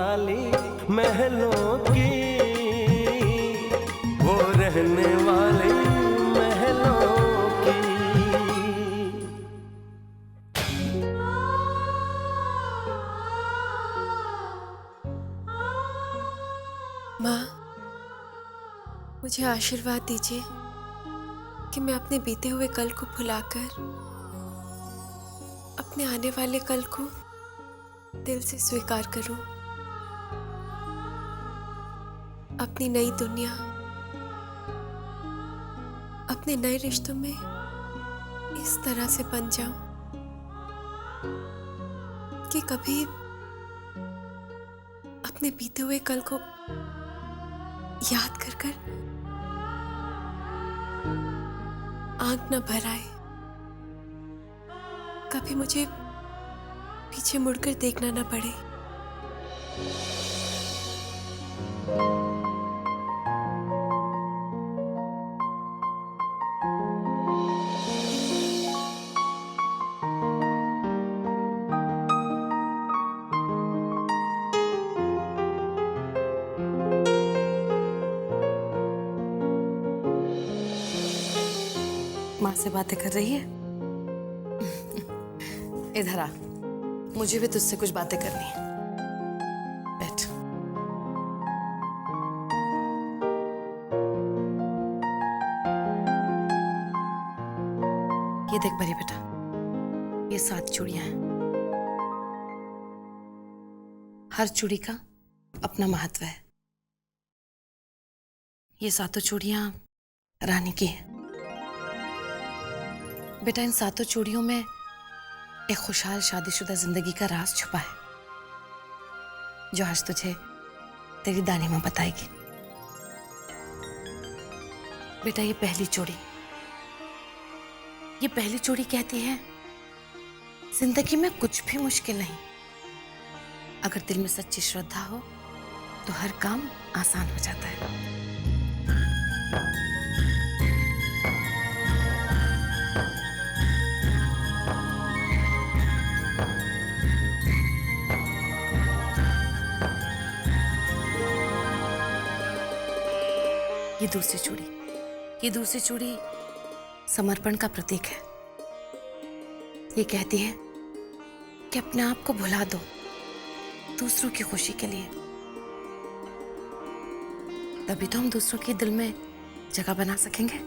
वाली महलों की, वो रहने वाली महलों की। माँ, मुझे आशीर्वाद दीजिए कि मैं अपने बीते हुए कल को भुलाकर अपने आने वाले कल को दिल से स्वीकार करूं। अपनी नई दुनिया, अपने नए रिश्तों में इस तरह से बन जाऊं कि कभी अपने बीते हुए कल को याद कर कर आंख न भर आए, कभी मुझे पीछे मुड़कर देखना न पड़े। माँ से बातें कर रही है? इधर आ, मुझे भी तुझसे कुछ बातें करनी है। बैठ। ये देख परी बेटा, ये 7 चूड़ियां हैं। हर चूड़ी का अपना महत्व है। ये 7 चूड़ियां रानी की हैं। बेटा, इन 7 चूड़ियों में एक खुशहाल शादीशुदा जिंदगी का राज छुपा है, जो आज तुझे तेरी दानी माँ बताएगी। बेटा, ये पहली चूड़ी कहती है, जिंदगी में कुछ भी मुश्किल नहीं, अगर दिल में सच्ची श्रद्धा हो तो हर काम आसान हो जाता है। ये दूसरी चूड़ी समर्पण का प्रतीक है। ये कहती है कि अपने आप को भुला दो दूसरों की खुशी के लिए, तभी तो हम दूसरों के दिल में जगह बना सकेंगे।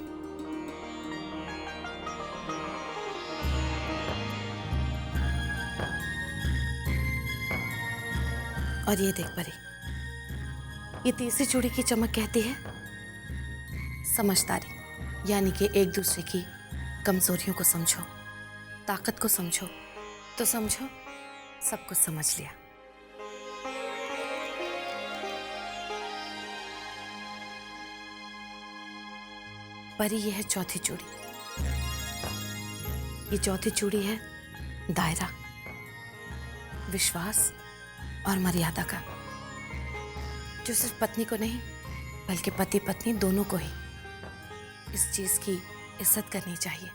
और ये देख परी, ये तीसरी चूड़ी की चमक कहती है समझदारी, यानी कि एक दूसरे की कमजोरियों को समझो, ताकत को समझो, तो समझो सब कुछ समझ लिया। परी, ये है चौथी चूड़ी। ये चौथी चूड़ी है दायरा, विश्वास और मर्यादा का, जो सिर्फ पत्नी को नहीं बल्कि पति पत्नी दोनों को ही इस चीज की इज्जत करनी चाहिए।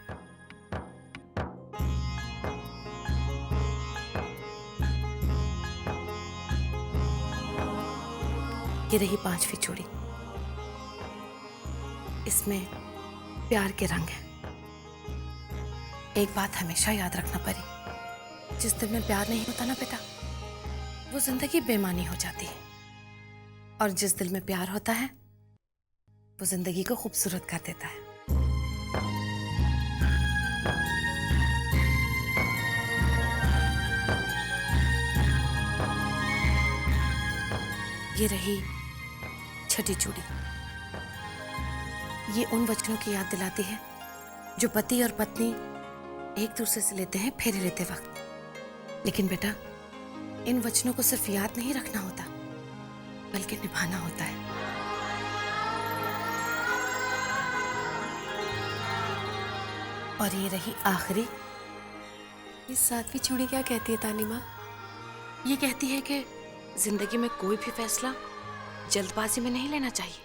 ये रही 5वीं चूड़ी। इसमें प्यार के रंग हैं। एक बात हमेशा याद रखना परी, जिस दिल में प्यार नहीं होता ना बेटा, वो जिंदगी बेमानी हो जाती है, और जिस दिल में प्यार होता है वो जिंदगी को खूबसूरत कर देता है। ये रही 6ठी चूड़ी। ये उन वचनों की याद दिलाती है जो पति और पत्नी एक दूसरे से लेते हैं फेरे लेते वक्त। लेकिन बेटा, इन वचनों को सिर्फ याद नहीं रखना होता, बल्कि निभाना होता है। और ये रही आखिरी। इस 7वीं चूड़ी क्या कहती है तानी माँ? ये कहती है कि जिंदगी में कोई भी फैसला जल्दबाजी में नहीं लेना चाहिए,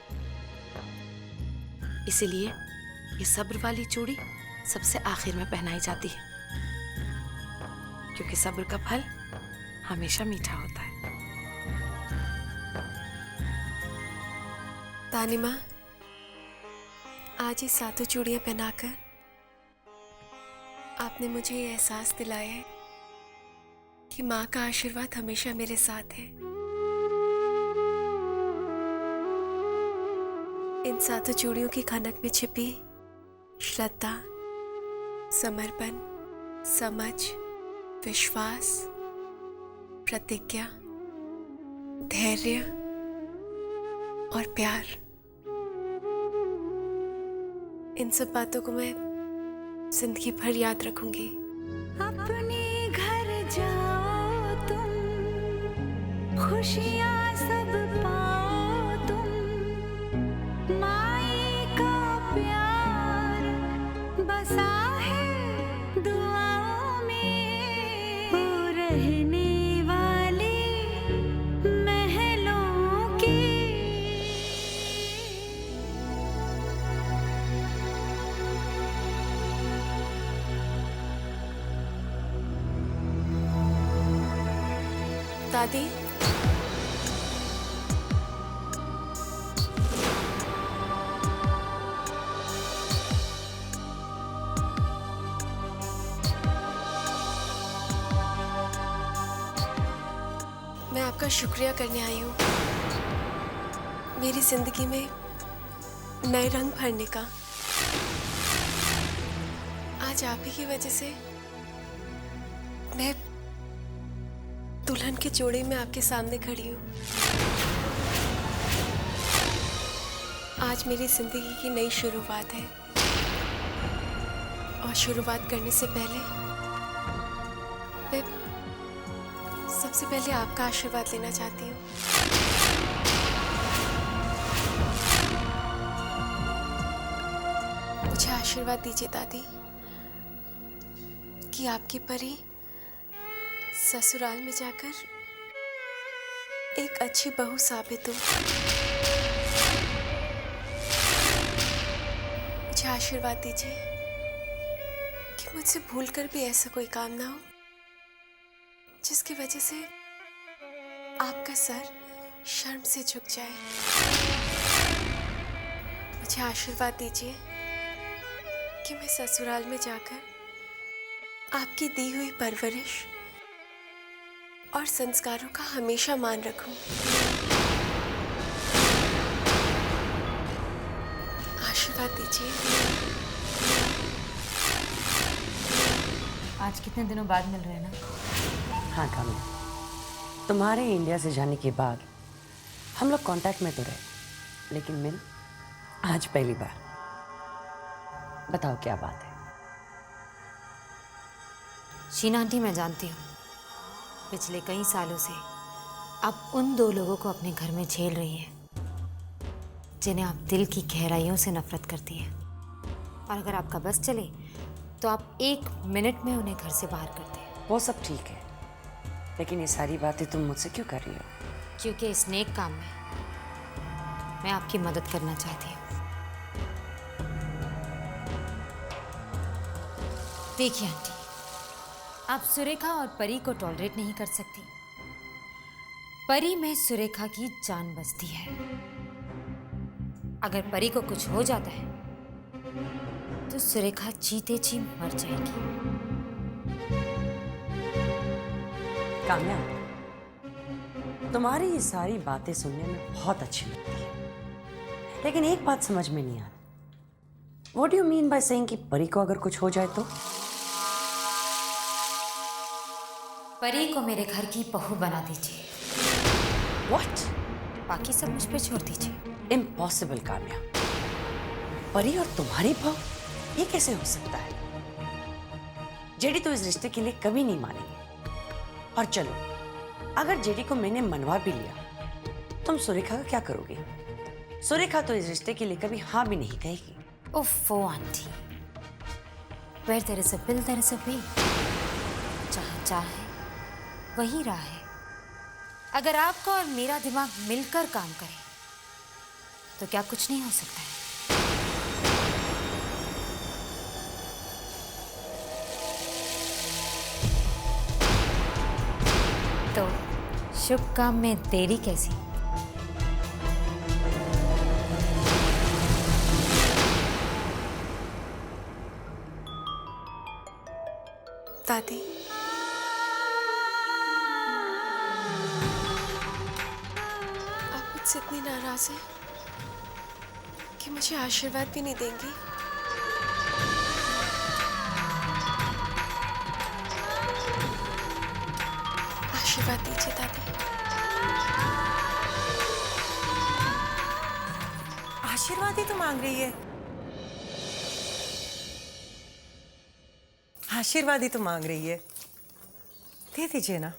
इसीलिए ये सब्र वाली चूड़ी सबसे आखिर में पहनाई जाती है, क्योंकि सब्र का फल हमेशा मीठा होता है। तानी माँ, आज ये सातों चूड़ियां पहनाकर आपने मुझे ये एहसास दिलाया है कि माँ का आशीर्वाद हमेशा मेरे साथ है। इन सातों चूड़ियों की खनक में छिपी श्रद्धा, समर्पण, समझ, विश्वास, प्रतिज्ञा, धैर्य और प्यार, इन सब बातों को मैं जिंदगी भर याद रखूंगी। अपने घर जाओ तुम, खुशियाँ सब पाओ तुम, माई का प्यार बसा है दुआओं में, वो रहने वाली महलों की। दादी, मैं आपका शुक्रिया करने आई हूँ मेरी जिंदगी में नए रंग भरने का। आज आप ही की वजह से मैं दुल्हन के जोड़े में आपके सामने खड़ी हूँ। आज मेरी जिंदगी की नई शुरुआत है और शुरुआत करने से पहले मैं सबसे पहले आपका आशीर्वाद लेना चाहती हूँ। मुझे आशीर्वाद दीजिए दादी कि आपकी परी ससुराल में जाकर एक अच्छी बहू साबित हो। मुझे आशीर्वाद दीजिए कि मुझसे भूलकर भी ऐसा कोई काम ना हो जिसकी वजह से आपका सर शर्म से झुक जाए। मुझे आशीर्वाद दीजिए कि मैं ससुराल में जाकर आपकी दी हुई परवरिश और संस्कारों का हमेशा मान रखूं। आशीर्वाद दीजिए। आज कितने दिनों बाद मिल रहे हैं ना? हाँ काम्या, तुम्हारे इंडिया से जाने के बाद हम लोग कांटेक्ट में तो रहे, लेकिन मिल आज पहली बार। बताओ क्या बात है? शीना आंटी, मैं जानती हूँ पिछले कई सालों से आप उन दो लोगों को अपने घर में झेल रही हैं जिन्हें आप दिल की गहराइयों से नफरत करती हैं, और अगर आपका बस चले तो आप 1 मिनट में उन्हें घर से बाहर कर दें। वो सब ठीक है, लेकिन ये सारी बातें तुम मुझसे क्यों कर रही हो? क्योंकि इस नेक काम में मैं आपकी मदद करना चाहती हूँ। देखिए आंटी, आप सुरेखा और परी को टॉलरेट नहीं कर सकती। परी में सुरेखा की जान बसती है। अगर परी को कुछ हो जाता है तो सुरेखा जीते जी मर जाएगी। काम्या, तुम्हारी ये सारी बातें सुनने में बहुत अच्छी लगती है, लेकिन एक बात समझ में नहीं आ रही। What do you mean by saying कि परी को अगर कुछ हो जाए तो? परी को मेरे घर की बहू बना दीजिए। What? बाकी सब मुझ पे छोड़ दीजिए। Impossible काम्या। परी और तुम्हारी बहू, ये कैसे हो सकता है? जेडी तो इस रिश्ते के लिए कभी नहीं मानेंगे। और चलो, अगर जेडी को मैंने मनवा भी लिया, तुम सुरेखा का क्या करोगे? सुरेखा तो इस रिश्ते के लिए कभी हाँ भी नहीं कहेगी। ओफो aunty, where there is a will there is a way। जहाँ चाहे वही राह है। अगर आपका और मेरा दिमाग मिलकर काम करे तो क्या कुछ नहीं हो सकता है। तो शुभ काम में देरी कैसी? दादी, आप मुझसे इतनी नाराज हैं कि मुझे आशीर्वाद भी नहीं देंगी। आशीर्वाद दीजिए दादी। आशीर्वाद ही तो मांग रही है। आशीर्वाद ही तो मांग रही है, दे दीजिए ना।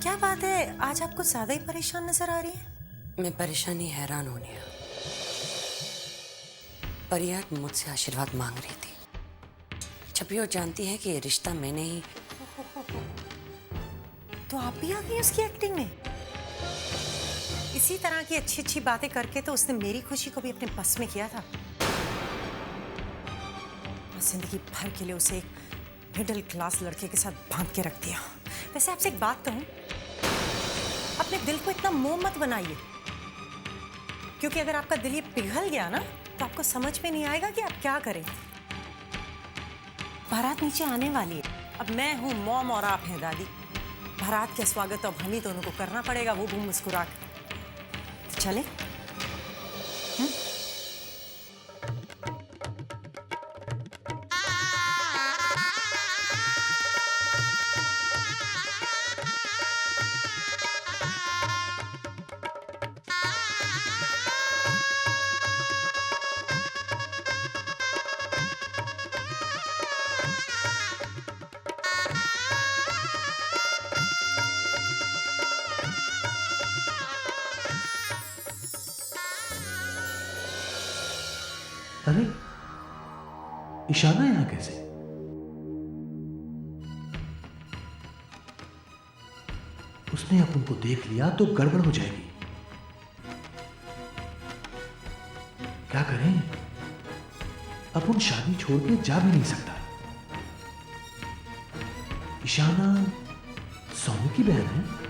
क्या बात है, आज आप कुछ ज्यादा ही परेशान नजर आ रही हैं। मैं परेशानी हैरान होने आ। परिया मुझसे आशीर्वाद मांग रही थी, जबकि वो जानती है कि ये रिश्ता मैंने ही। तो आप भी आ गई उसकी एक्टिंग में। इसी तरह की अच्छी अच्छी बातें करके तो उसने मेरी खुशी को भी अपने बस में किया था। मैं जिंदगी भर के लिए उसे एक मिडिल क्लास लड़के के साथ बांध के रख दिया। वैसे आपसे एक बात कहूं, अपने दिल को इतना मोह मत बनाइए, क्योंकि अगर आपका दिल ये पिघल गया ना तो आपको समझ में नहीं आएगा कि आप क्या करें। बारात नीचे आने वाली है। अब मैं हूं मॉम और आप हैं दादी। बारात का स्वागत अब हम ही दोनों को करना पड़ेगा, वो भी मुस्कुरा के। तो चले? अरे ईशाना यहां कैसे? उसने अपन को देख लिया तो गड़बड़ हो जाएगी। क्या करें? अपन शादी छोड़ के जा भी नहीं सकता। ईशाना सोनू की बहन है।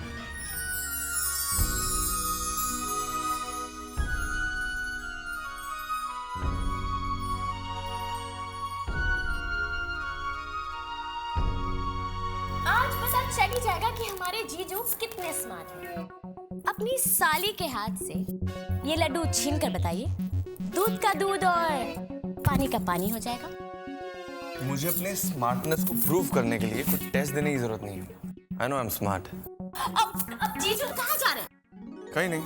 चली जाएगा कि हमारे जीजू कितने स्मार्ट हैं। अपनी साली के हाथ से ये लड्डू छीन कर बताइए, दूध का दूध और पानी का पानी हो जाएगा। मुझे अपने स्मार्टनेस को प्रूव करने के लिए कुछ टेस्ट देने की जरूरत नहीं है। I know I am smart. अब जीजू कहाँ जा रहे हैं? कहीं नहीं।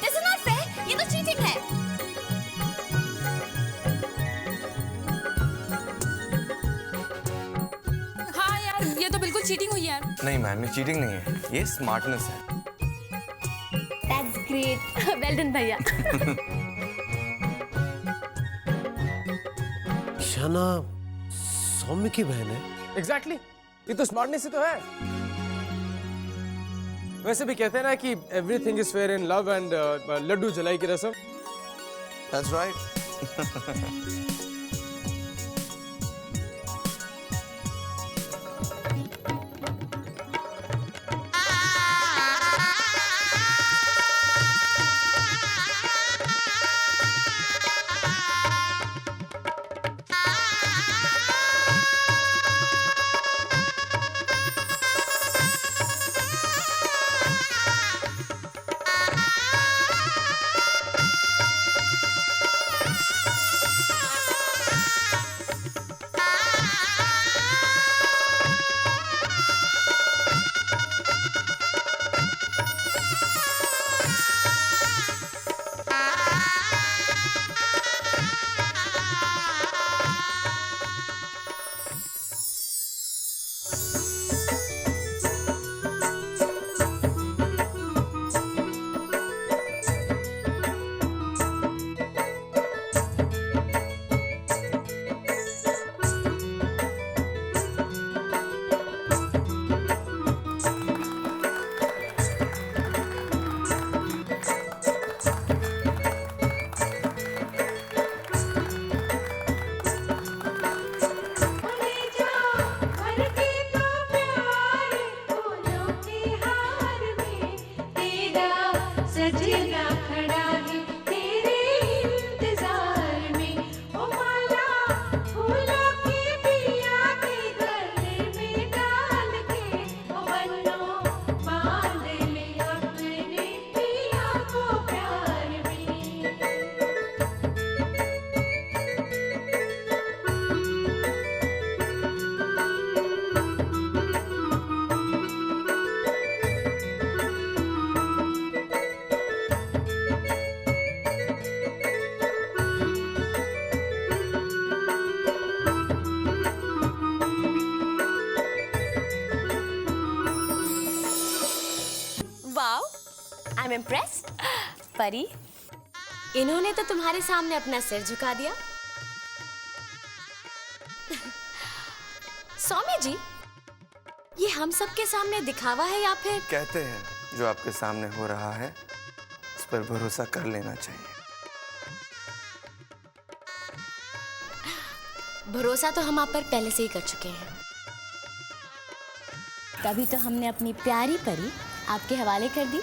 This is not fair, ये तो चीटिंग है। ये तो बिल्कुल चीटिंग हुई यार। नहीं मैम, ये चीटिंग नहीं है, ये स्मार्टनेस है। That's great, well done भैया। ईशाना सौम्य की बहन है। Exactly, ये तो स्मार्टनेस ही तो है। वैसे भी कहते हैं ना कि everything is fair in love and Laddu जलाई की रस्म। That's right. इम्प्रेस। परी, इन्होंने तो तुम्हारे सामने अपना सिर झुका दिया। सौम्य जी, ये हम सबके सामने दिखावा है या फिर? कहते हैं जो आपके सामने हो रहा है उस पर भरोसा कर लेना चाहिए। भरोसा तो हम आप पर पहले से ही कर चुके हैं। तभी तो हमने अपनी प्यारी परी आपके हवाले कर दी।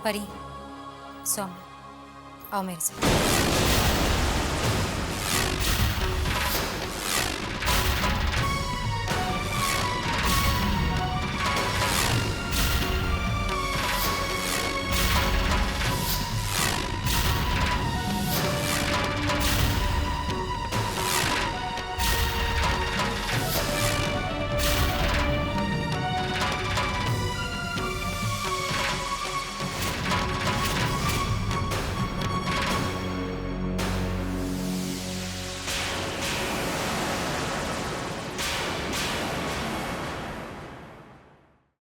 परी, सौम्य, आओ मेरे साथ।